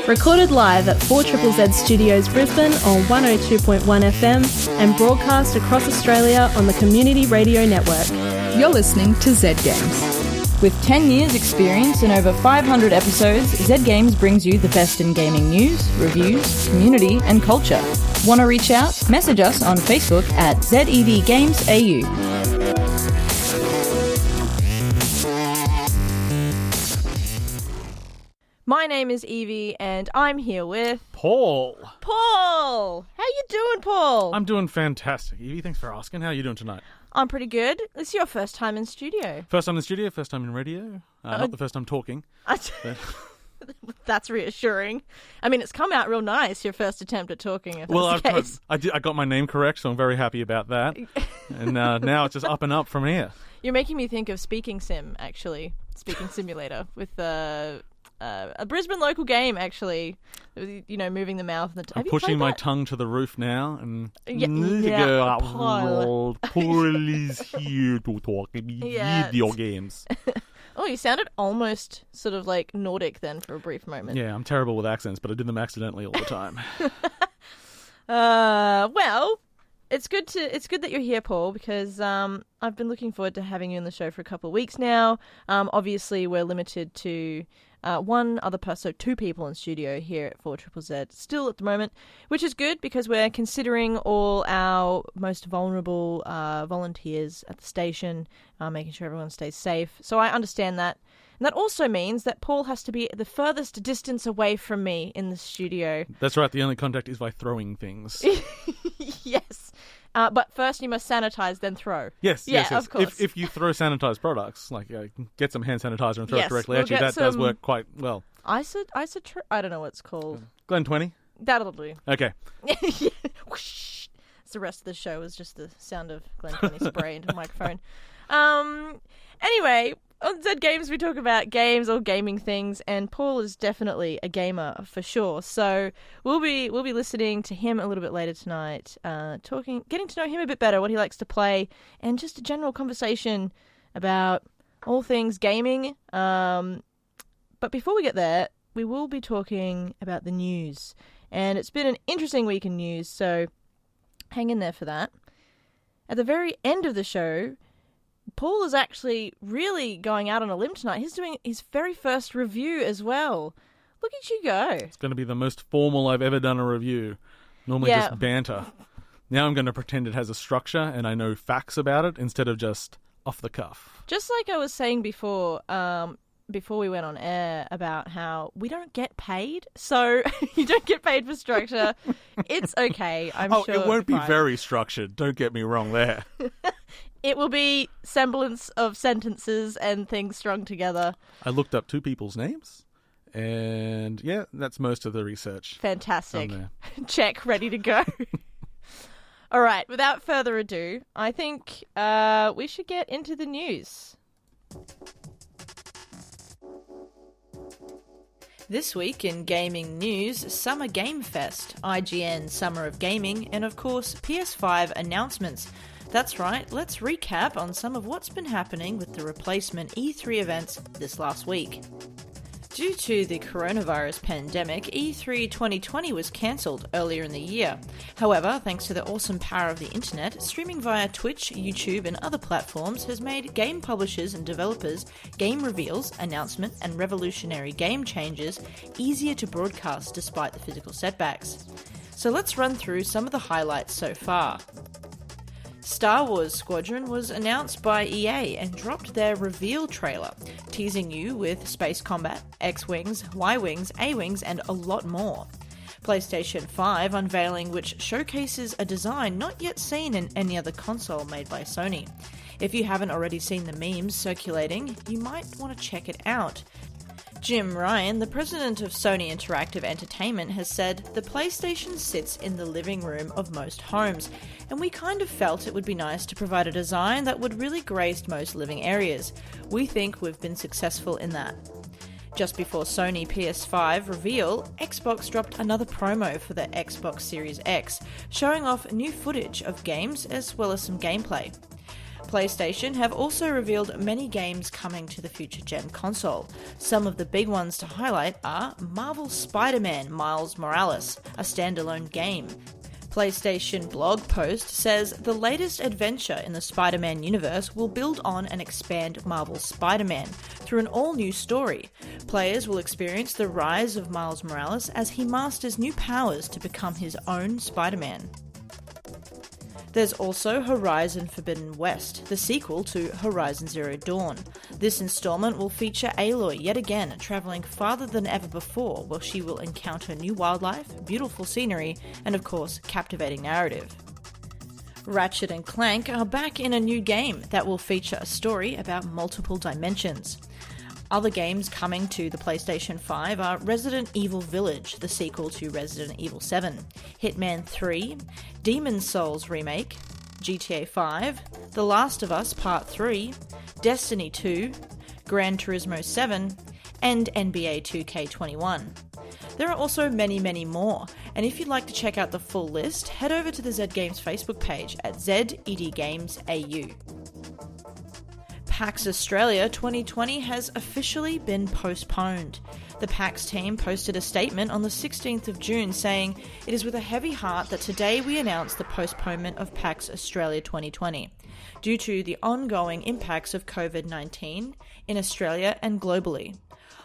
Recorded live at 4ZZZ Studios Brisbane on 102.1 FM and broadcast across Australia on the Community Radio Network. You're listening to Z Games. With 10 years experience and over 500 episodes, Z Games brings you the best in gaming news, reviews, community and culture. Want to reach out? Message us on Facebook at ZEVGamesAU. My name is Evie, and I'm here with... Paul! Paul! How you doing, Paul? I'm doing fantastic. Evie, thanks for asking. How are you doing tonight? I'm pretty good. It's your first time in studio. First time in studio, first time in radio. Not the first time talking. That's reassuring. I mean, it's come out real nice, your first attempt at talking, if that's the case. I got my name correct, so I'm very happy about that. And now it's just up and up from here. You're making me think of Speaking Sim, actually. Speaking Simulator, with a Brisbane local game, actually. You know, moving the mouth. I'm pushing my tongue to the roof now, and Paul. Paul is here to talk about video games. Oh, you sounded almost sort of like Nordic then for a brief moment. Yeah, I'm terrible with accents, but I do them accidentally all the time. Well, it's good that you're here, Paul, because I've been looking forward to having you on the show for a couple of weeks now. Obviously, we're limited to one other person, so two people in studio here at 4ZZZ still at the moment, which is good because we're considering all our most vulnerable volunteers at the station, making sure everyone stays safe. So I understand that. And that also means that Paul has to be the furthest distance away from me in the studio. That's right. The only contact is by throwing things. Yes. But first you must sanitize, then throw. Yes. Of course. If you throw sanitized products, like get some hand sanitizer and throw it directly at you, that does work quite well. I don't know what it's called. Glen 20? That'll do. Okay. Whoosh. The rest of the show was just the sound of Glen 20 spray into the microphone. Anyway, on Z Games we talk about games or gaming things, and Paul is definitely a gamer for sure. So we'll be listening to him a little bit later tonight, getting to know him a bit better, what he likes to play, and just a general conversation about all things gaming. But before we get there, we will be talking about the news, and it's been an interesting week in news, so hang in there for that. At the very end of the show, Paul is actually really going out on a limb tonight. He's doing his very first review as well. Look at you go. It's going to be the most formal I've ever done a review. Normally just banter. Now I'm going to pretend it has a structure and I know facts about it instead of just off the cuff. Just like I was saying before we went on air about how we don't get paid, so you don't get paid for structure. It's okay, I'm sure. It won't be very structured. Don't get me wrong there. It will be semblance of sentences and things strung together. I looked up two people's names, and yeah, that's most of the research. Fantastic. Check, ready to go. All right, without further ado, I think we should get into the news. This week in gaming news, Summer Game Fest, IGN Summer of Gaming, and of course PS5 announcements. That's right, let's recap on some of what's been happening with the replacement E3 events this last week. Due to the coronavirus pandemic, E3 2020 was cancelled earlier in the year. However, thanks to the awesome power of the internet, streaming via Twitch, YouTube and other platforms has made game publishers and developers game reveals, announcement and revolutionary game changes easier to broadcast despite the physical setbacks. So let's run through some of the highlights so far. Star Wars Squadron was announced by EA and dropped their reveal trailer, teasing you with space combat, X-Wings, Y-Wings, A-Wings, and a lot more. PlayStation 5 unveiling which showcases a design not yet seen in any other console made by Sony. If you haven't already seen the memes circulating, you might want to check it out. Jim Ryan, the president of Sony Interactive Entertainment, has said the PlayStation sits in the living room of most homes, and we kind of felt it would be nice to provide a design that would really grace most living areas. We think we've been successful in that. Just before Sony PS5 reveal, Xbox dropped another promo for the Xbox Series X, showing off new footage of games as well as some gameplay. PlayStation have also revealed many games coming to the future gen console. Some of the big ones to highlight are Marvel Spider-Man Miles Morales, a standalone game. PlayStation blog post says the latest adventure in the Spider-Man universe will build on and expand Marvel's Spider-Man through an all-new story. Players will experience the rise of Miles Morales as he masters new powers to become his own Spider-Man. There's also Horizon Forbidden West, the sequel to Horizon Zero Dawn. This installment will feature Aloy yet again, travelling farther than ever before, where she will encounter new wildlife, beautiful scenery, and of course, captivating narrative. Ratchet and Clank are back in a new game that will feature a story about multiple dimensions. Other games coming to the PlayStation 5 are Resident Evil Village, the sequel to Resident Evil 7, Hitman 3, Demon's Souls Remake, GTA 5, The Last of Us Part 3, Destiny 2, Gran Turismo 7, and NBA 2K21. There are also many, many more, and if you'd like to check out the full list, head over to the Z Games Facebook page at ZEDGamesAU. PAX Australia 2020 has officially been postponed. The PAX team posted a statement on the 16th of June saying, "It is with a heavy heart that today we announce the postponement of PAX Australia 2020 due to the ongoing impacts of COVID-19 in Australia and globally.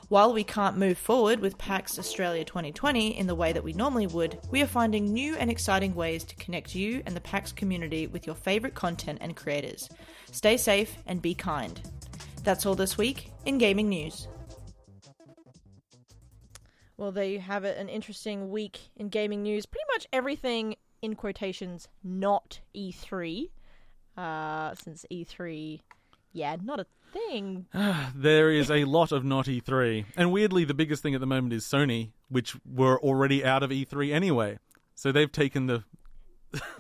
While we can't move forward with PAX Australia 2020 in the way that we normally would, we are finding new and exciting ways to connect you and the PAX community with your favourite content and creators. Stay safe and be kind." That's all this week in gaming news. Well, there you have it, an interesting week in gaming news. Pretty much everything, in quotations, not E3. Since E3, not a thing. There is a lot of not E3. And weirdly, the biggest thing at the moment is Sony, which were already out of E3 anyway. So they've taken the...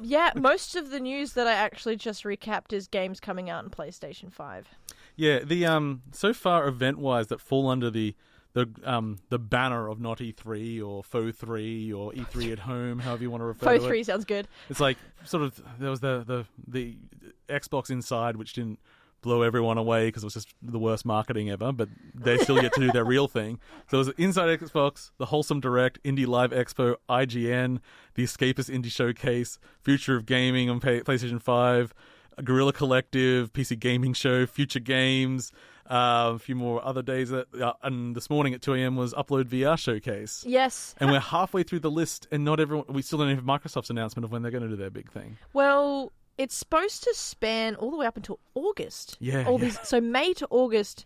Yeah, most of the news that I actually just recapped is games coming out on PlayStation 5. Yeah, the so far event-wise that fall under the banner of not E3 or Faux 3 or E3 at home, however you want to refer to it. Faux 3 sounds good. It's like sort of there was the Xbox Inside, which didn't blow everyone away because it was just the worst marketing ever, but they still get to do their real thing. So it was Inside Xbox, the Wholesome Direct, Indie Live Expo, IGN, the Escapist Indie Showcase, Future of Gaming on PlayStation 5, Guerrilla Collective, PC Gaming Show, Future Games, a few more other days. And this morning at 2 a.m. was Upload VR Showcase. Yes. And we're halfway through the list, and not everyone. We still don't have Microsoft's announcement of when they're going to do their big thing. Well, it's supposed to span all the way up until August. Yeah. So May to August,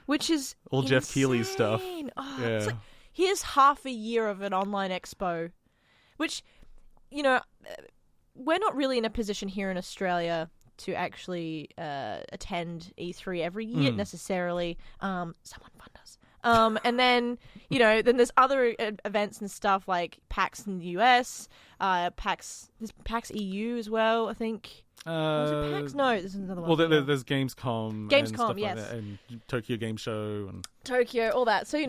which is all insane. Jeff Keighley's stuff. Oh, yeah. It's like, here's half a year of an online expo, which, we're not really in a position here in Australia to actually attend E3 every year necessarily. Someone fund us. And then, then there's other events and stuff like PAX in the US, there's PAX EU as well, I think. Was it PAX? No, there's another one. Well, there's Gamescom and stuff yes. like that, and Tokyo Game Show. And Tokyo, all that. So,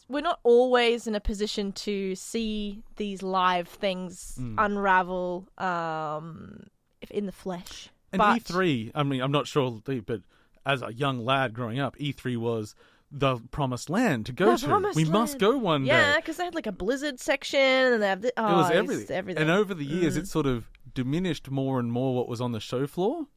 we're not always in a position to see these live things unravel in the flesh. And E3, I mean, I'm not sure, but as a young lad growing up, E3 was the promised land to go to. We must go one day. Yeah, because they had like a Blizzard section, and they have it was everything. And over the years, it sort of diminished more and more what was on the show floor,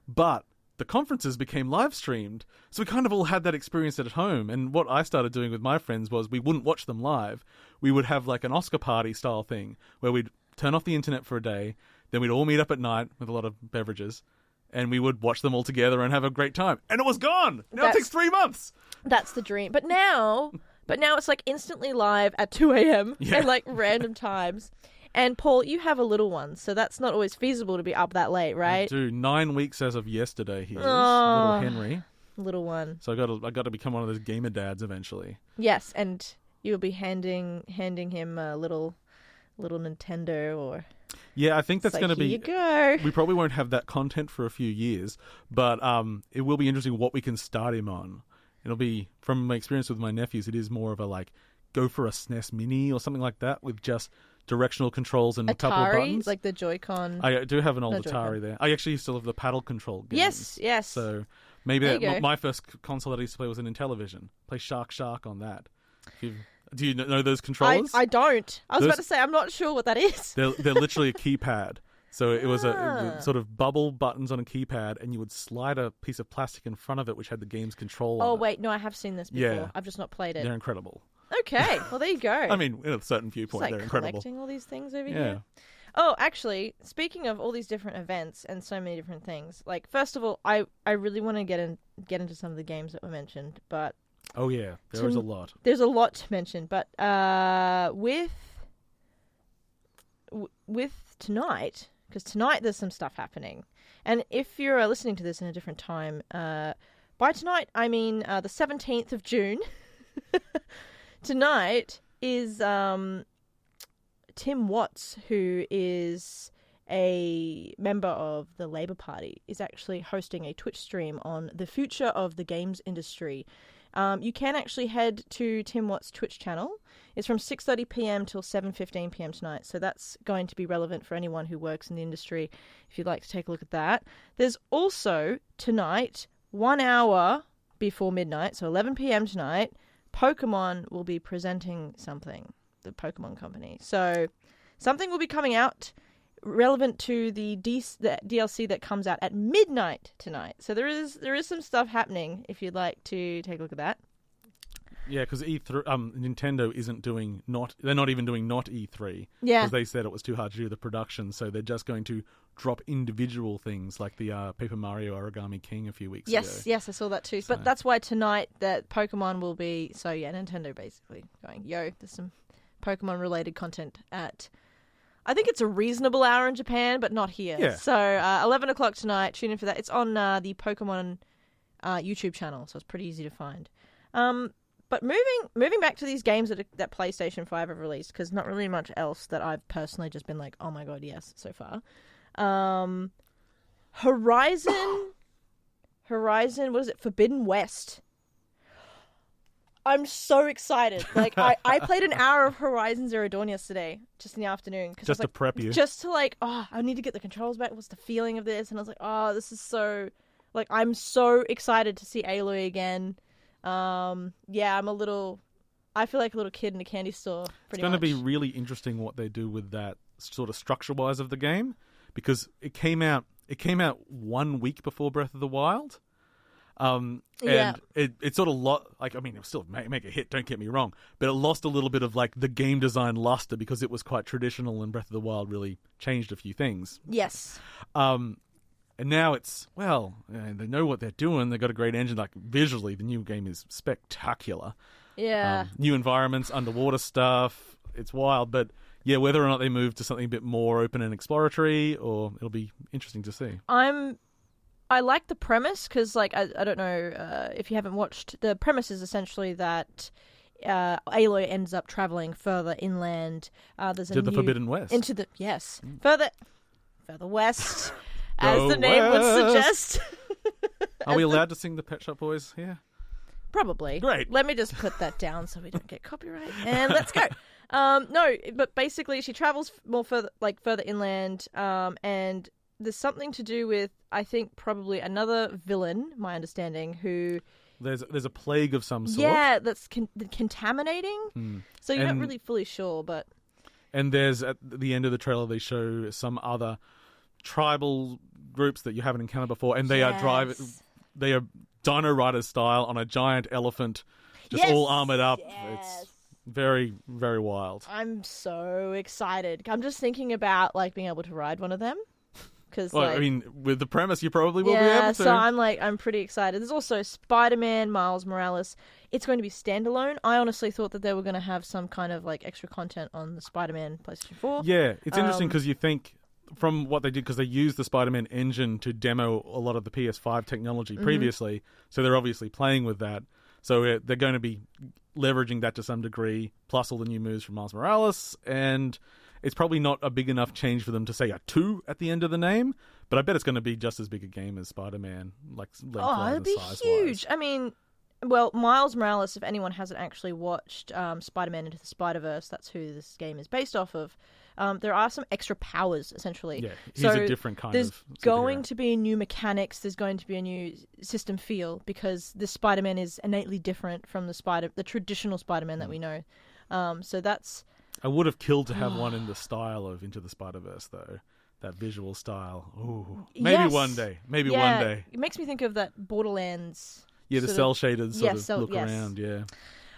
but the conferences became live streamed, so we kind of all had that experience at home. And what I started doing with my friends was we wouldn't watch them live. We would have like an Oscar party style thing where we'd turn off the internet for a day. Then we'd all meet up at night with a lot of beverages, and we would watch them all together and have a great time. And it was gone! Now it takes 3 months! That's the dream. But now it's like instantly live at 2 a.m. and like random times. And Paul, you have a little one, so that's not always feasible to be up that late, right? I do. 9 weeks as of yesterday he is. Little Henry. Little one. So I got to become one of those gamer dads eventually. Yes, and you'll be handing him a little Nintendo or... Yeah, I think that's going to be... Here you go. We probably won't have that content for a few years, but it will be interesting what we can start him on. It'll be, from my experience with my nephews, it is more of a, like, go for a SNES Mini or something like that with just directional controls and a couple of Atari, buttons. like the Joy-Con. I do have an old No, Atari there. I actually still have the paddle control games. Yes. So maybe There you go. my first console that I used to play was an Intellivision. Play Shark on that. Do you know those controllers? I don't. I was about to say, I'm not sure what that is. They're literally a keypad. So it was Ah. a sort of bubble buttons on a keypad, and you would slide a piece of plastic in front of it, which had the game's control on Oh, it. wait. No, I have seen this before. Yeah. I've just not played it. They're incredible. Okay. Well, there you go. I mean, in a certain It's viewpoint, like they're incredible. collecting all these things over Yeah. here. Oh, actually, speaking of all these different events and so many different things, like, first of all, I really want to get into some of the games that were mentioned, but Oh, yeah. There is a lot. there's a lot to mention. But with tonight, because tonight there's some stuff happening, and if you're listening to this in a different time, by tonight I mean the 17th of June. Tonight is Tim Watts, who is a member of the Labour Party, is actually hosting a Twitch stream on the future of the games industry. You can actually head to Tim Watts' Twitch channel. It's from 6:30 p.m. till 7:15 p.m. tonight, so that's going to be relevant for anyone who works in the industry if you'd like to take a look at that. There's also tonight, 1 hour before midnight, so 11 p.m. tonight, Pokemon will be presenting something, the Pokemon Company. So something will be coming out relevant to the DLC that comes out at midnight tonight. So there is some stuff happening if you'd like to take a look at that. Yeah, because Nintendo they're not even doing E3. Yeah. Because they said it was too hard to do the production, so they're just going to drop individual things like the Paper Mario Origami King a few weeks ago. Yes, I saw that too. So- But that's why tonight that Pokemon will be... So yeah, Nintendo basically going, yo, there's some Pokemon-related content at... I think it's a reasonable hour in Japan, but not here. Yeah. So 11 o'clock tonight, tune in for that. It's on the Pokemon YouTube channel, so it's pretty easy to find. But moving back to these games that PlayStation 5 have released, because not really much else that I've personally just been like, oh my god, yes, so far. Horizon, what is it? Forbidden West. I'm so excited. Like, I played an hour of Horizon Zero Dawn yesterday, just in the afternoon. Just to prep you. Just to I need to get the controls back. What's the feeling of this? And I was like, oh, this is so... Like, I'm so excited to see Aloy again. Yeah, I feel like a little kid in a candy store, It's going to be really interesting what they do with that sort of structure-wise of the game, because it came out 1 week before Breath of the Wild. And it sort of it will still make a hit, don't get me wrong, but it lost a little bit of like the game design luster because it was quite traditional, and Breath of the Wild really changed a few things. Yes. And now it's, they know what they're doing. They've got a great engine. Like, visually, the new game is spectacular. Yeah. New environments, underwater stuff. It's wild. But, yeah, whether or not they move to something a bit more open and exploratory, or it'll be interesting to see. I like the premise, because, I don't know if you haven't watched. The premise is essentially that Aloy ends up traveling further inland. There's To the Forbidden West. Further west. As the name would suggest. Are we allowed to sing the Pet Shop Boys here? Probably. Great. Let me just put that down so we don't get copyright. And let's go. No, but basically she travels further inland, and there's something to do with, I think, probably another villain, my understanding, who... There's a plague of some sort. Yeah, that's contaminating. So you're not really fully sure, but... And there's, at the end of the trailer, they show some other tribal groups that you haven't encountered before, and they are Dino Rider style on a giant elephant, just all armored up. Yes. It's very, very wild. I'm so excited. I'm just thinking about being able to ride one of them. Cause, with the premise, you probably will be able to. So I'm pretty excited. There's also Spider-Man, Miles Morales. It's going to be standalone. I honestly thought that they were going to have some kind of extra content on the Spider-Man PlayStation 4. Yeah, it's interesting because you think, from what they did, because they used the Spider-Man engine to demo a lot of the PS5 technology previously, so they're obviously playing with that. So they're going to be leveraging that to some degree, plus all the new moves from Miles Morales, and it's probably not a big enough change for them to say a 2 at the end of the name, but I bet it's going to be just as big a game as Spider-Man, it'll be huge. I mean, Well, Miles Morales, if anyone hasn't actually watched Spider-Man Into the Spider-Verse, that's who this game is based off of. There are some extra powers, essentially. Yeah, he's a different kind of There's going to be new mechanics. There's going to be a new system feel because this Spider-Man is innately different from the traditional Spider-Man that we know. So that's... I would have killed to have one in the style of Into the Spider-Verse, though. That visual style. Ooh. Maybe one day. Maybe one day. It makes me think of that Borderlands... Yeah, the cel-shaded look around, yeah.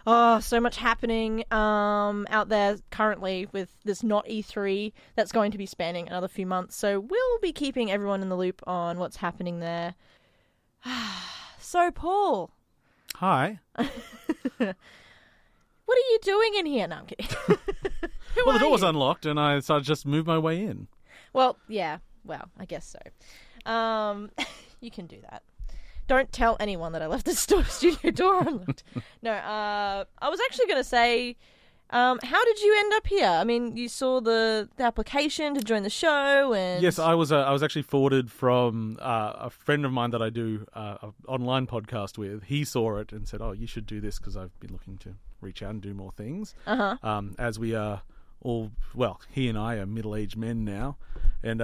Oh, so much happening out there currently with this not E3 that's going to be spanning another few months. So we'll be keeping everyone in the loop on what's happening there. So, Paul. Hi. What are you doing in here? No, I'm kidding. Well, the door was unlocked and I decided to just move my way in. Well, yeah. Well, I guess so. You can do that. Don't tell anyone that I left the studio door unlocked. No, I was actually going to say, how did you end up here? I mean, you saw the application to join the show, and yes, I was actually forwarded from a friend of mine that I do an online podcast with. He saw it and said, "Oh, you should do this because I've been looking to reach out and do more things." As we are all, well, he and I are middle-aged men now. And,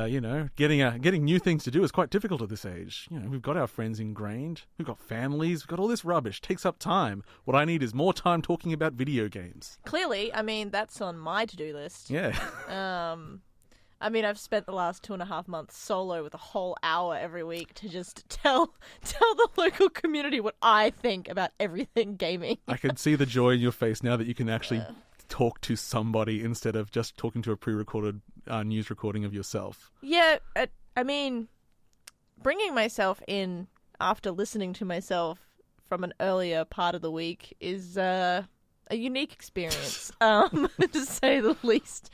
getting new things to do is quite difficult at this age. You know, we've got our friends ingrained. We've got families. We've got all this rubbish. It takes up time. What I need is more time talking about video games. Clearly, I mean, that's on my to-do list. Yeah. I mean, I've spent the last 2.5 months solo with a whole hour every week to just tell the local community what I think about everything gaming. I can see the joy in your face now that you can actually... talk to somebody instead of just talking to a pre-recorded news recording of yourself. Yeah, I mean, bringing myself in after listening to myself from an earlier part of the week is a unique experience, to say the least.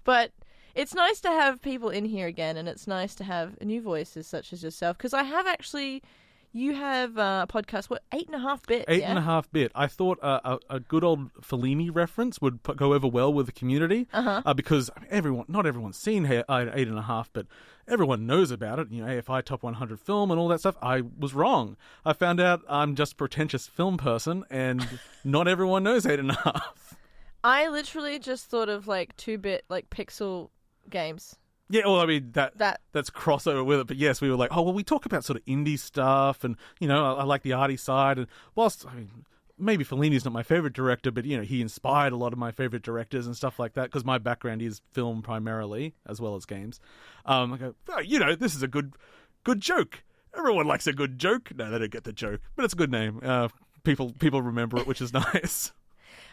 But it's nice to have people in here again, and it's nice to have new voices such as yourself, because I have actually... You have a podcast, 8.5 bit? 8.5 bit. I thought a good old Fellini reference would go over well with the community, because not everyone's seen 8.5, but everyone knows about it. You know, AFI Top 100 film and all that stuff. I was wrong. I found out I'm just a pretentious film person, and not everyone knows 8.5. I literally just thought of 2-bit pixel games. Yeah, well, I mean, that's crossover with it. But yes, we were like, oh, well, we talk about sort of indie stuff and, I like the arty side. And whilst, maybe Fellini's not my favorite director, but, he inspired a lot of my favorite directors and stuff like that because my background is film primarily as well as games. I go, oh, this is a good joke. Everyone likes a good joke. No, they don't get the joke, but it's a good name. People remember it, which is nice.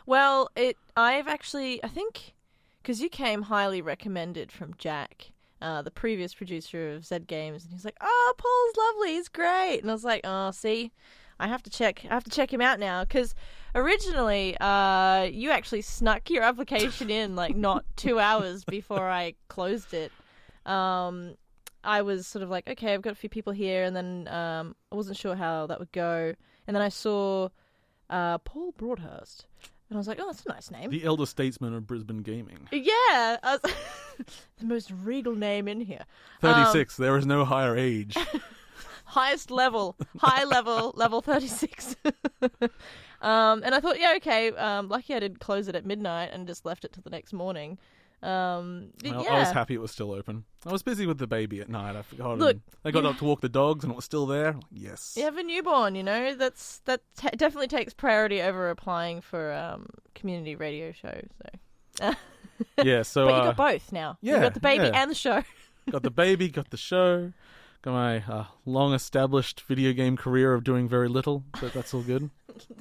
Well, I think... Because you came highly recommended from Jack, the previous producer of Zed Games, and he's like, "Oh, Paul's lovely, he's great," and I was like, "Oh, see, I have to check him out now." Because originally, you actually snuck your application in not 2 hours before I closed it. I was sort of like, okay, I've got a few people here, and then I wasn't sure how that would go, and then I saw Paul Broadhurst. And I was like, oh, that's a nice name. The elder statesman of Brisbane gaming. Yeah. The most regal name in here. 36. There is no higher age. Highest level. High level. Level 36. And I thought, yeah, okay. Lucky I didn't close it at midnight and just left it till the next morning. I was happy it was still open. I was busy with the baby at night. I forgot. Look, I got up to walk the dogs and it was still there. Yes. You have a newborn, that definitely takes priority over applying for community radio show. So. Yeah. So. But you got both now. Yeah. You got the baby and the show. Got the baby. Got the show. Got my long-established video game career of doing very little, but that's all good.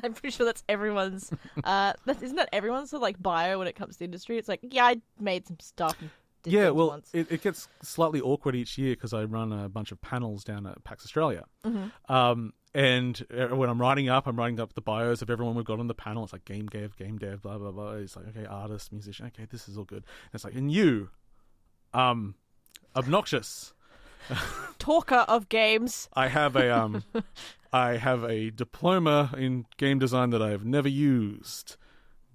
I'm pretty sure that's everyone's. Isn't that everyone's bio when it comes to industry? It's like, yeah, I made some stuff. Yeah, well, once. It gets slightly awkward each year because I run a bunch of panels down at PAX Australia. Mm-hmm. And when I'm writing up the bios of everyone we've got on the panel. It's like game dev, blah, blah, blah. It's like, okay, artist, musician. Okay, this is all good. And it's like, and you, obnoxious. Talker of games. I have a diploma in game design that I have never used.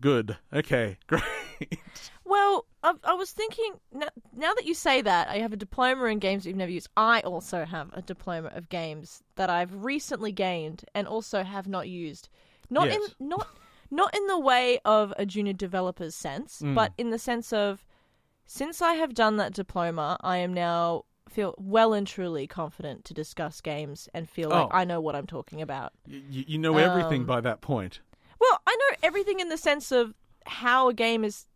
Good. Okay, great. Well, I was thinking, now that you say that, I have a diploma in games that you've never used. I also have a diploma of games that I've recently gained and also have not used. Not Yes. in not in the way of a junior developer's sense, but in the sense of, since I have done that diploma, I am now feel well and truly confident to discuss games and feel like I know what I'm talking about. You know everything by that point. Well, I know everything in the sense of how a game is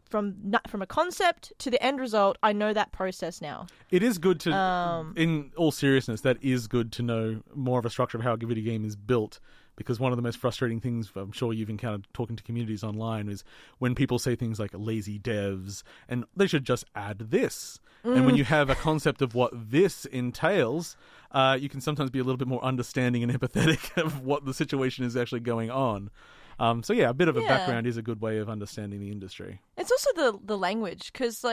from a concept to the end result. I know that process now. It is good to, in all seriousness, that is good to know more of a structure of how a video game is built. Because one of the most frustrating things I'm sure you've encountered talking to communities online is when people say things like lazy devs and they should just add this. And when you have a concept of what this entails, you can sometimes be a little bit more understanding and empathetic of what the situation is actually going on. So yeah, a bit of a background is a good way of understanding the industry. It's also the language, because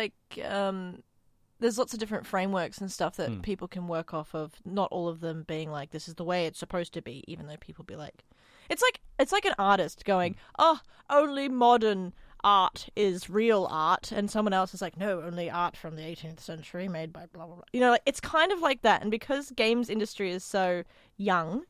there's lots of different frameworks and stuff that people can work off of. Not all of them being like, this is the way it's supposed to be, even though people be like, it's like an artist going, only modern art is real art, and someone else is like, no, only art from the 18th century made by blah blah blah. You know, like, it's kind of like that. And because games industry is so young,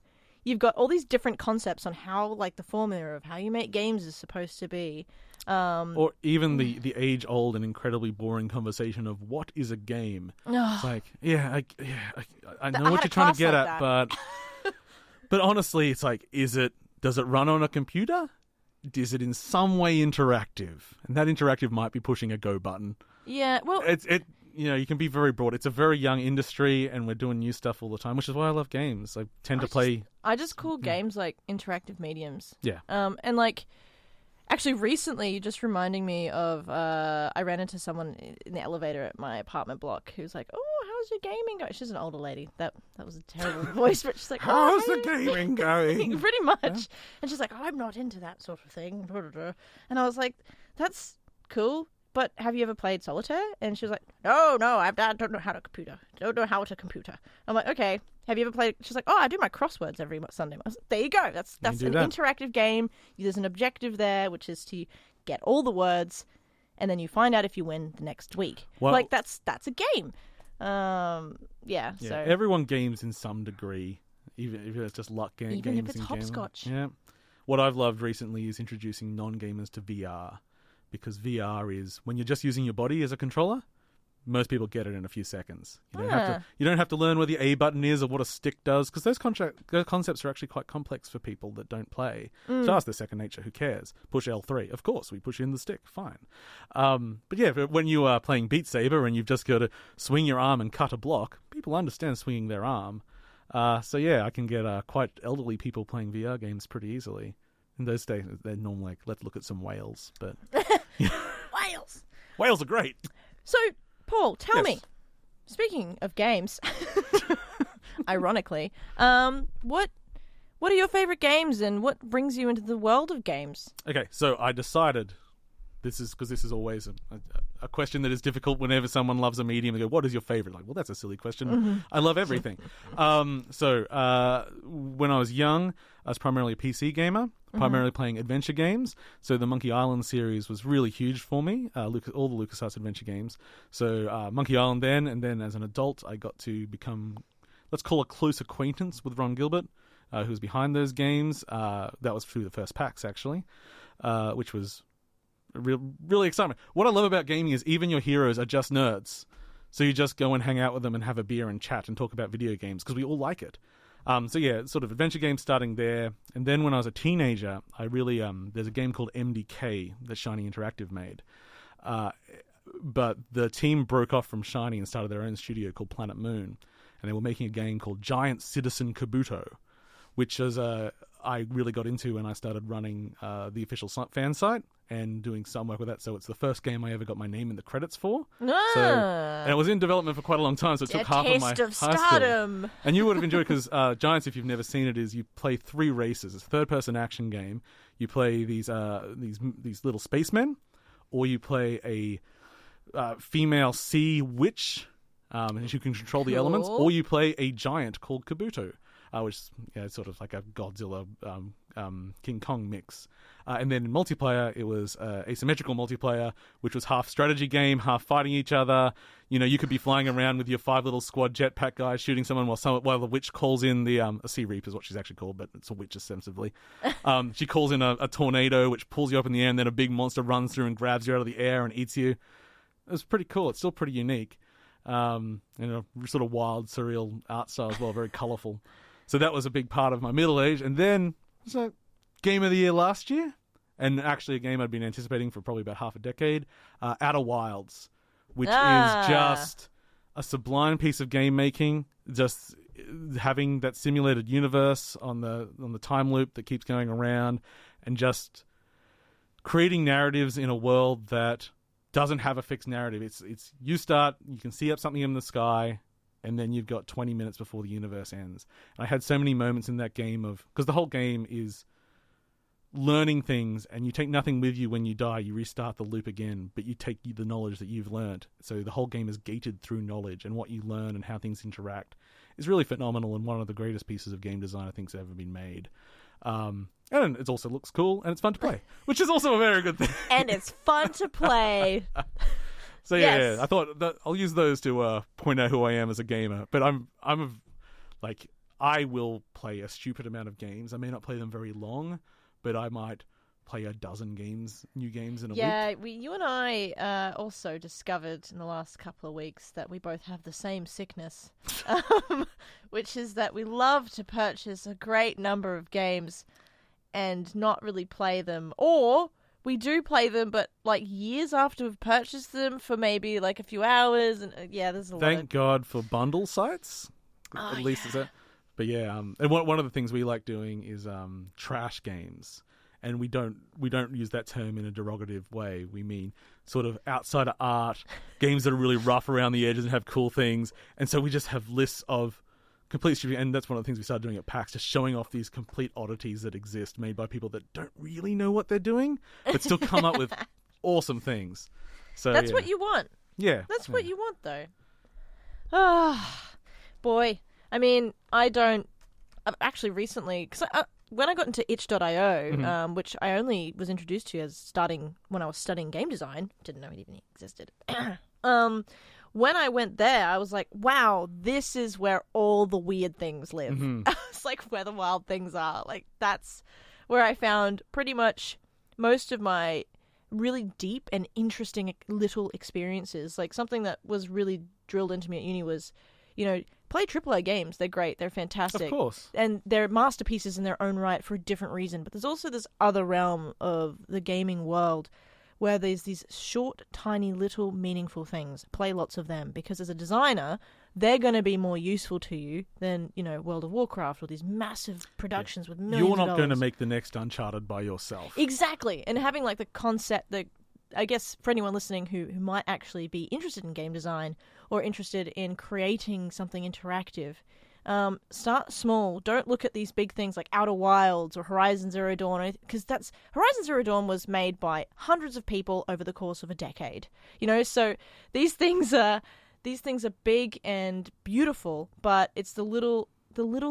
you've got all these different concepts on how, like, the formula of how you make games is supposed to be. Or even the age-old and incredibly boring conversation of what is a game. It's like, I know what you're trying to get at, but honestly, it's like, does it run on a computer? Is it in some way interactive? And that interactive might be pushing a go button. Yeah, well, you can be very broad. It's a very young industry, and we're doing new stuff all the time, which is why I love games. I tend to play. I just call games like interactive mediums. Yeah. And like, actually, recently, you're just reminding me of. I ran into someone in the elevator at my apartment block who's like, "Oh, how's your gaming going?" She's an older lady. That was a terrible voice, but she's like, "How's the gaming going?" Pretty much. Yeah. And she's like, "I'm not into that sort of thing." And I was like, "That's cool. But have you ever played solitaire?" And she was like, no, I don't know how to computer. I'm like, okay. Have you ever played? She's like, I do my crosswords every Sunday. I was like, there you go. That's an interactive game. There's an objective there, which is to get all the words, and then you find out if you win the next week. Well, like, that's a game. So everyone games in some degree, even if it's just luck games. Even if it's hopscotch. Yeah. What I've loved recently is introducing non-gamers to VR. Because VR is, when you're just using your body as a controller, most people get it in a few seconds. You don't have to learn where the A button is or what a stick does, because those concepts are actually quite complex for people that don't play. So ask their second nature, who cares? Push L3. Of course, we push in the stick. Fine. But yeah, when you are playing Beat Saber and you've just got to swing your arm and cut a block, people understand swinging their arm. So yeah, I can get quite elderly people playing VR games pretty easily. In those days, they're normally like, let's look at some whales. But whales are great. So, Paul, tell me, speaking of games, ironically, what are your favorite games and what brings you into the world of games? Okay, so I decided, this is always a question that is difficult whenever someone loves a medium. They go, what is your favorite? Like, well, that's a silly question. Mm-hmm. I love everything. So when I was young, I was primarily a PC gamer, primarily playing adventure games. So the Monkey Island series was really huge for me, all the LucasArts adventure games. So Monkey Island then, and then as an adult, I got to become, let's call a close acquaintance with Ron Gilbert, who was behind those games. That was through the first packs, actually, which was really exciting. What I love about gaming is even your heroes are just nerds. So you just go and hang out with them and have a beer and chat and talk about video games because we all like it. So yeah, sort of adventure games starting there. And then when I was a teenager, I really, there's a game called MDK that Shiny Interactive made. But the team broke off from Shiny and started their own studio called Planet Moon. And they were making a game called Giant Citizen Kabuto, which is I really got into when I started running the official fan site and doing some work with that. So it's the first game I ever got my name in the credits for. And it was in development for quite a long time, so it took half of my high school. And you would have enjoyed it because Giants, if you've never seen it, is you play 3 races. It's a third-person action game. You play these little spacemen, or you play a female sea witch, and you can control the elements, or you play a giant called Kabuto. Which is sort of like a Godzilla King Kong mix. And then in multiplayer, it was asymmetrical multiplayer, which was half strategy game, half fighting each other. You know, you could be flying around with your 5 little squad jetpack guys shooting someone while the witch calls in the a Sea Reaper is what she's actually called, but it's a witch ostensibly. She calls in a tornado which pulls you up in the air, and then a big monster runs through and grabs you out of the air and eats you. It was pretty cool. It's still pretty unique. You know, sort of wild, surreal art style as well, very colourful. So that was a big part of my middle age. And then it was a Game of the Year last year, and actually a game I'd been anticipating for probably about half a decade, Outer Wilds, which is just a sublime piece of game making, just having that simulated universe on the time loop that keeps going around, and just creating narratives in a world that doesn't have a fixed narrative. It's you start, you can see up something in the sky, and then you've got 20 minutes before the universe ends. And I had so many moments in that game because the whole game is learning things, and you take nothing with you when you die. You restart the loop again, but you take the knowledge that you've learned. So the whole game is gated through knowledge, and what you learn and how things interact is really phenomenal, and one of the greatest pieces of game design I think has ever been made. And it also looks cool, and it's fun to play, which is also a very good thing. And it's fun to play. So yeah, I thought that I'll use those to point out who I am as a gamer. But I will play a stupid amount of games. I may not play them very long, but I might play a dozen new games in a week. Yeah, you and I also discovered in the last couple of weeks that we both have the same sickness, which is that we love to purchase a great number of games and not really play them, or we do play them, but like years after we've purchased them for maybe like a few hours, and there's a lot. Thank God for bundle sites. At least is that. But yeah, and one of the things we like doing is trash games, and we don't use that term in a derogative way. We mean sort of outside of art, games that are really rough around the edges and have cool things, and so we just have lists of complete stupid, and that's one of the things we started doing at PAX, just showing off these complete oddities that exist, made by people that don't really know what they're doing, but still come up with awesome things. So that's what you want. Yeah, that's what you want, though. Ah, boy. I mean, I've actually recently, because when I got into itch.io, which I only was introduced to when I was studying game design, didn't know it even existed. When I went there, I was like, wow, this is where all the weird things live. It's like where the wild things are. Like, that's where I found pretty much most of my really deep and interesting little experiences. Like, something that was really drilled into me at uni was, play AAA games. They're great. They're fantastic. Of course. And they're masterpieces in their own right for a different reason. But there's also this other realm of the gaming world where there's these short, tiny, little, meaningful things. Play lots of them, because as a designer, they're going to be more useful to you than, World of Warcraft or these massive productions with millions of dollars. You're not going to make the next Uncharted by yourself. Exactly. And having like the concept that, I guess for anyone listening who might actually be interested in game design or interested in creating something interactive, start small. Don't look at these big things like Outer Wilds or Horizon Zero Dawn, because Horizon Zero Dawn was made by hundreds of people over the course of a decade. So these things are big and beautiful, but it's the little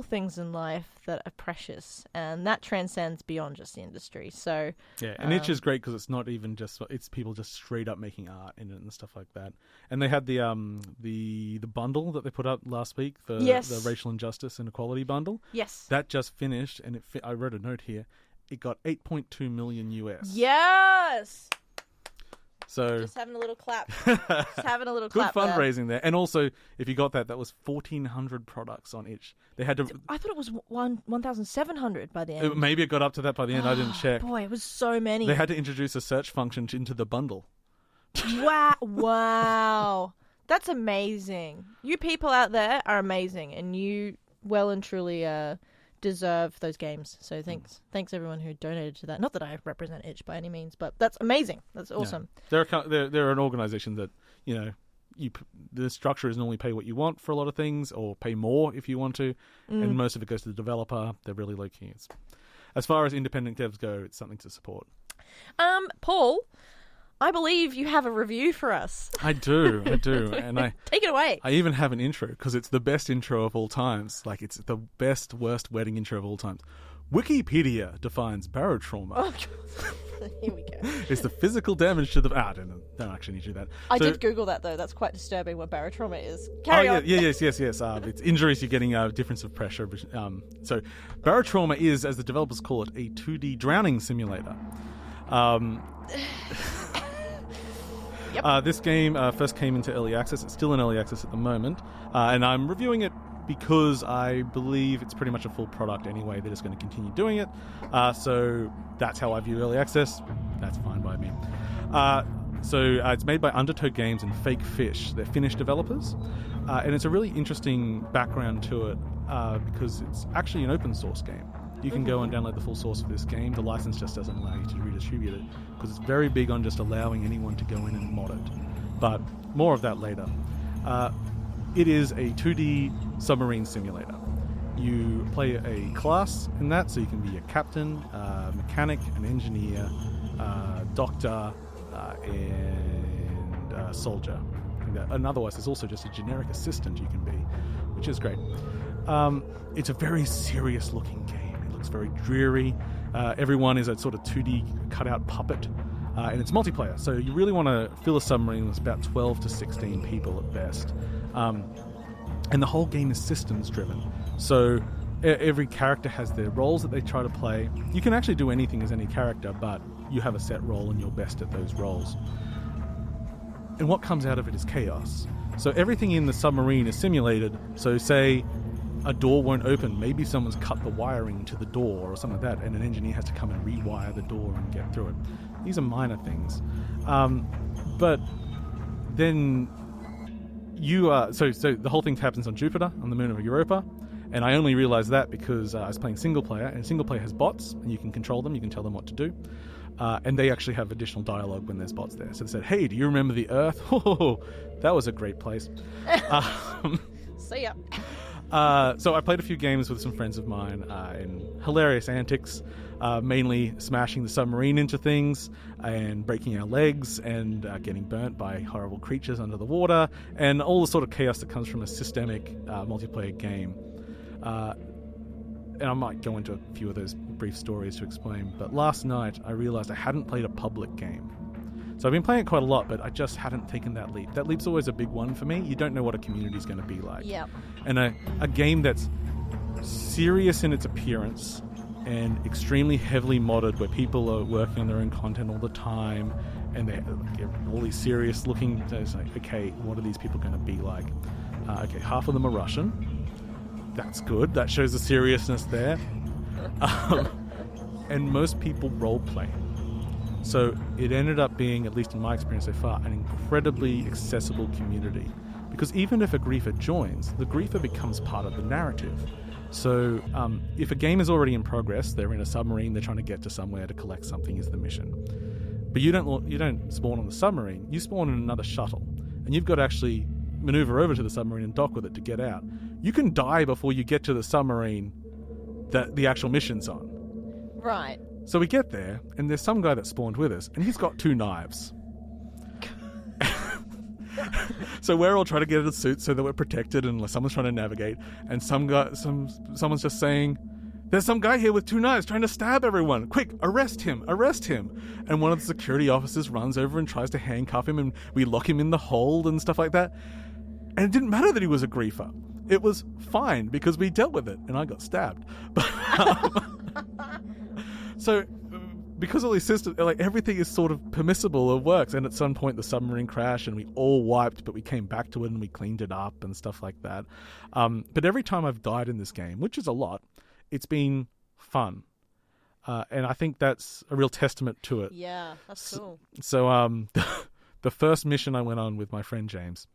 things in life that are precious, and that transcends beyond just the industry. So yeah, and Itch is great because it's not even it's people just straight up making art in it and stuff like that. And they had the bundle that they put up last week, the racial injustice and equality bundle. Yes, that just finished, and I wrote a note here. It got 8.2 million US. Yes. So just having a little clap. Just having a little good clap. Good fundraising there. And also, if you got that was 1,400 products on Itch. They had to. I thought it was 1,700 by the end. Maybe it got up to that by the end. I didn't check. Boy, it was so many. They had to introduce a search function into the bundle. Wow. That's amazing. You people out there are amazing, and you well and truly deserve those games. So thanks everyone who donated to that. Not that I represent Itch by any means, but that's amazing. That's awesome. Yeah. They're an organization that the structure is normally pay what you want for a lot of things, or pay more if you want to, and most of it goes to the developer. They're really low key. As far as independent devs go, it's something to support. Paul, I believe you have a review for us. I do, and I take it away. I even have an intro because it's the best intro of all times. Like, it's the worst wedding intro of all times. Wikipedia defines barotrauma. Oh, God. Here we go. It's the physical damage to the... I don't actually need to do that. I did Google that, though. That's quite disturbing what barotrauma is. Carry on. Yes. It's injuries you're getting a difference of pressure. So barotrauma is, as the developers call it, a 2D drowning simulator. Yep. This game first came into early access. It's still in early access at the moment. And I'm reviewing it because I believe it's pretty much a full product anyway. They're just going to continue doing it. So that's how I view early access. That's fine by me. It's made by Undertow Games and Fake Fish. They're Finnish developers. And it's a really interesting background to it because it's actually an open source game. You can go and download the full source for this game. The license just doesn't allow you to redistribute it because it's very big on just allowing anyone to go in and mod it. But more of that later. It is a 2D submarine simulator. You play a class in that, so you can be a captain, mechanic, an engineer, doctor, and soldier. And otherwise, there's also just a generic assistant you can be, which is great. It's a very serious-looking game. It looks very dreary. Everyone is a sort of 2D cutout puppet. And it's multiplayer, so you really want to fill a submarine with about 12 to 16 people at best. And the whole game is systems driven. So every character has their roles that they try to play. You can actually do anything as any character, but you have a set role and you're best at those roles. And what comes out of it is chaos. So everything in the submarine is simulated. So say a door won't open. Maybe someone's cut the wiring to the door or something like that, and an engineer has to come and rewire the door and get through it. These are minor things. But then so the whole thing happens on Jupiter, on the moon of Europa, and I only realized that because I was playing single player, and single player has bots, and you can control them, you can tell them what to do, and they actually have additional dialogue when there's bots there. So they said, "Hey, do you remember the Earth? Oh, that was a great place." See ya. So I played a few games with some friends of mine in hilarious antics, mainly smashing the submarine into things and breaking our legs and getting burnt by horrible creatures under the water and all the sort of chaos that comes from a systemic multiplayer game. And I might go into a few of those brief stories to explain, but last night I realized I hadn't played a public game. So I've been playing it quite a lot, but I just hadn't taken that leap. That leap's always a big one for me. You don't know what a community's going to be like. Yeah. And a game that's serious in its appearance and extremely heavily modded, where people are working on their own content all the time, and they're all these serious looking. It's like, okay, what are these people going to be like? Okay, half of them are Russian. That's good. That shows the seriousness there. And most people role play. So it ended up being, at least in my experience so far, an incredibly accessible community. Because even if a griefer joins, the griefer becomes part of the narrative. So if a game is already in progress, they're in a submarine, they're trying to get to somewhere to collect something is the mission. But you don't spawn on the submarine, you spawn in another shuttle. And you've got to actually maneuver over to the submarine and dock with it to get out. You can die before you get to the submarine that the actual mission's on. Right. So we get there, and there's some guy that spawned with us, and he's got 2 knives. So we're all trying to get in a suit so that we're protected unless someone's trying to navigate, and someone's just saying, "There's some guy here with 2 knives trying to stab everyone. Quick, arrest him, arrest him." And one of the security officers runs over and tries to handcuff him, and we lock him in the hold and stuff like that. And it didn't matter that he was a griefer. It was fine because we dealt with it, and I got stabbed. But so, because all these systems, like everything is sort of permissible or works, and at some point the submarine crashed and we all wiped, but we came back to it and we cleaned it up and stuff like that. But every time I've died in this game, which is a lot, it's been fun. And I think that's a real testament to it. Yeah, that's cool. So the first mission I went on with my friend James,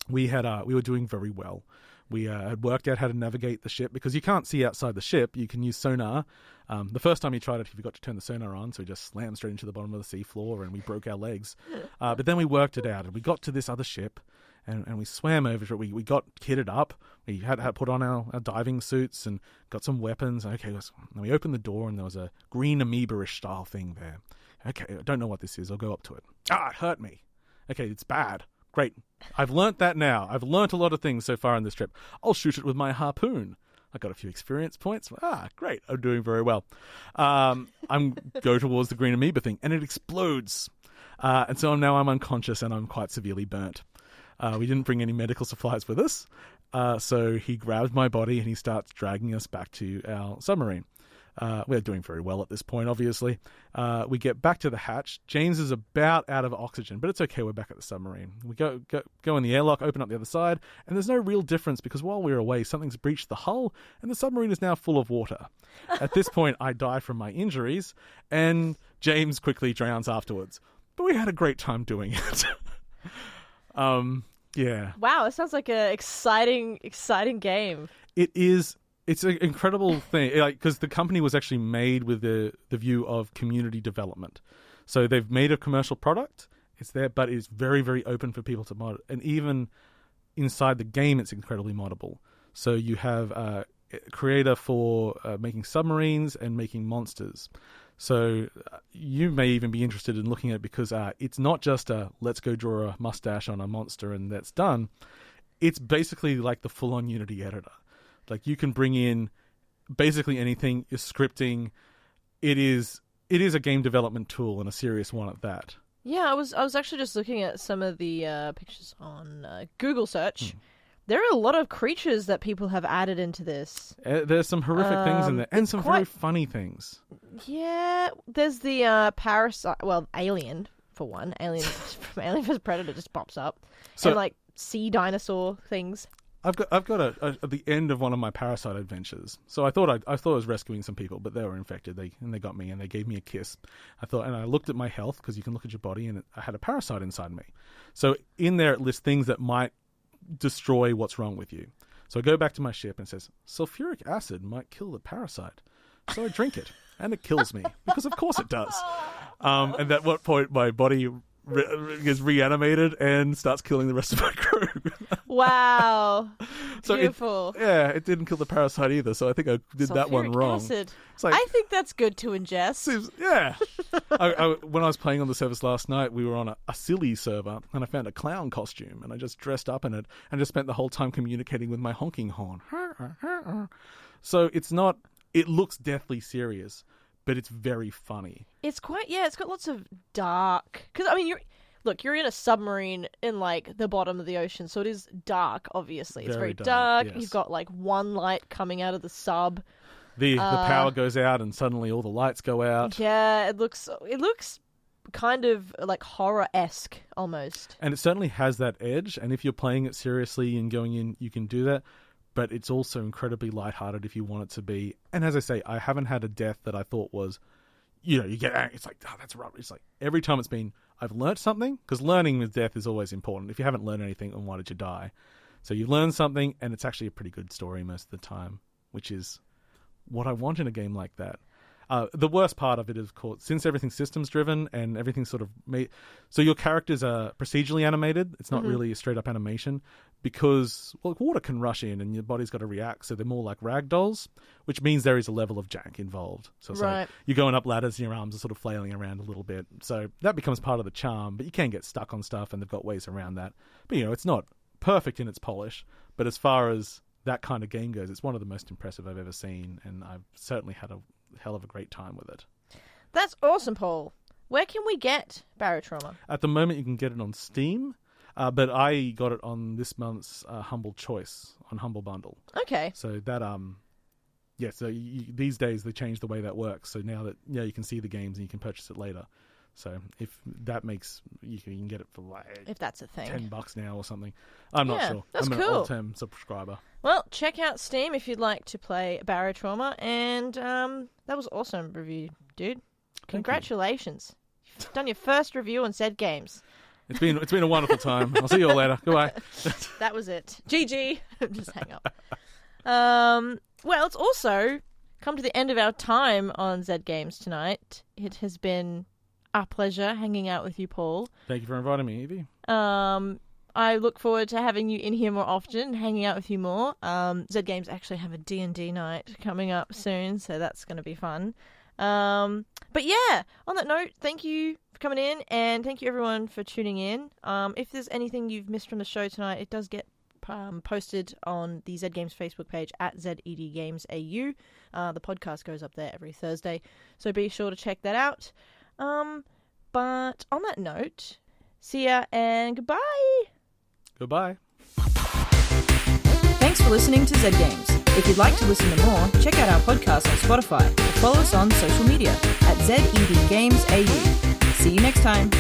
we were doing very well. We had worked out how to navigate the ship because you can't see outside the ship. You can use sonar. The first time he tried it, he forgot to turn the sonar on, so he just slammed straight into the bottom of the seafloor and we broke our legs. But then we worked it out and we got to this other ship and we swam over to it. We got kitted up. We had put on our diving suits and got some weapons. Okay, and we opened the door and there was a green amoeba-ish style thing there. Okay, I don't know what this is. I'll go up to it. It hurt me. Okay, it's bad. Great. I've learnt that now. I've learnt a lot of things so far on this trip. I'll shoot it with my harpoon. I got a few experience points. Great. I'm doing very well. I'm go towards the green amoeba thing, and it explodes. And so now I'm unconscious and I'm quite severely burnt. We didn't bring any medical supplies with us. So he grabs my body and he starts dragging us back to our submarine. We're doing very well at this point, obviously. We get back to the hatch. James is about out of oxygen, but it's okay. We're back at the submarine. We go in the airlock, open up the other side, and there's no real difference because while we were away, something's breached the hull, and the submarine is now full of water. At this point, I die from my injuries, and James quickly drowns afterwards. But we had a great time doing it. Yeah. Wow, it sounds like an exciting game. It is. It's an incredible thing, because the company was actually made with the view of community development. So they've made a commercial product. It's there, but it's very, very open for people to mod. And even inside the game, it's incredibly moddable. So you have a creator for making submarines and making monsters. So you may even be interested in looking at it because it's not just let's go draw a mustache on a monster and that's done. It's basically like the full-on Unity editor. Like you can bring in basically anything. You're scripting. It is a game development tool and a serious one at that. Yeah, I was actually just looking at some of the pictures on Google search. There are a lot of creatures that people have added into this. There's some horrific things in there, and some very funny things. Yeah, there's the parasite. Well, alien for one. Alien from Alien vs Predator just pops up, So, and like sea dinosaur things. I've got at the end of one of my parasite adventures. So I thought I was rescuing some people, but they were infected. They got me and they gave me a kiss. And I looked at my health because you can look at your body, and I had a parasite inside me. So in there it lists things that might destroy what's wrong with you. So I go back to my ship and it says sulfuric acid might kill the parasite. So I drink it and it kills me because of course it does. And at what point my body gets reanimated and starts killing the rest of my crew. Wow. So Beautiful. it didn't kill the parasite either, so I think I did that one Sulfuric wrong. acid. It's like, I think that's good to ingest. yeah. When I was playing on the service last night, we were on a silly server, and I found a clown costume, and I just dressed up in it, and just spent the whole time communicating with my honking horn. So it's not... It looks deathly serious, but it's very funny. It's quite... Yeah, it's got lots of dark... Because, I mean, you're in a submarine in, like, the bottom of the ocean, so it is dark, obviously. It's very dark. Yes. You've got, like, one light coming out of the sub. The power goes out, and suddenly all the lights go out. Yeah, it looks kind of, like, horror-esque, almost. And it certainly has that edge, and if you're playing it seriously and going in, you can do that. But it's also incredibly lighthearted if you want it to be. And as I say, I haven't had a death that I thought was... You get angry. It's like, that's rubbish. It's like every time it's been, I've learned something, because learning with death is always important. If you haven't learned anything, then why did you die? So you learn something, and it's actually a pretty good story most of the time, which is what I want in a game like that. The worst part of it is, of course, since everything's systems driven and everything's sort of made, so your characters are procedurally animated. It's not really a straight up animation because water can rush in and your body's got to react. So they're more like rag dolls, which means there is a level of jank involved. So it's like you're going up ladders and your arms are sort of flailing around a little bit. So that becomes part of the charm, but you can get stuck on stuff and they've got ways around that. But it's not perfect in its polish, but as far as that kind of game goes, it's one of the most impressive I've ever seen, and I've certainly had a hell of a great time with it. That's awesome, Paul. Where can we get Barotrauma? At the moment, you can get it on Steam, but I got it on this month's Humble Choice on Humble Bundle. Okay. So that, so these days they changed the way that works. So now that you can see the games and you can purchase it later. So if that makes you can get it for if that's a thing, $10 now or something. I'm not sure. That's I'm cool. an old-time subscriber. Well, check out Steam if you'd like to play Barotrauma, and that was awesome review, dude. Congratulations! You've done your first review on Zed Games. It's been a wonderful time. I'll see you all later. Goodbye. That was it. GG. Just hang up. Well, it's also come to the end of our time on Zed Games tonight. It has been our pleasure hanging out with you, Paul. Thank you for inviting me, Evie. I look forward to having you in here more often and hanging out with you more. Zed Games actually have a D&D night coming up soon, so that's going to be fun. But yeah, on that note, thank you for coming in, and thank you everyone for tuning in. If there's anything you've missed from the show tonight, it does get posted on the Z Games Facebook page at ZEDGamesAU. The podcast goes up there every Thursday, so be sure to check that out. But on that note, see ya and goodbye. Goodbye. Thanks for listening to Z Games. If you'd like to listen to more, check out our podcast on Spotify or follow us on social media at ZEDGamesAU. See you next time.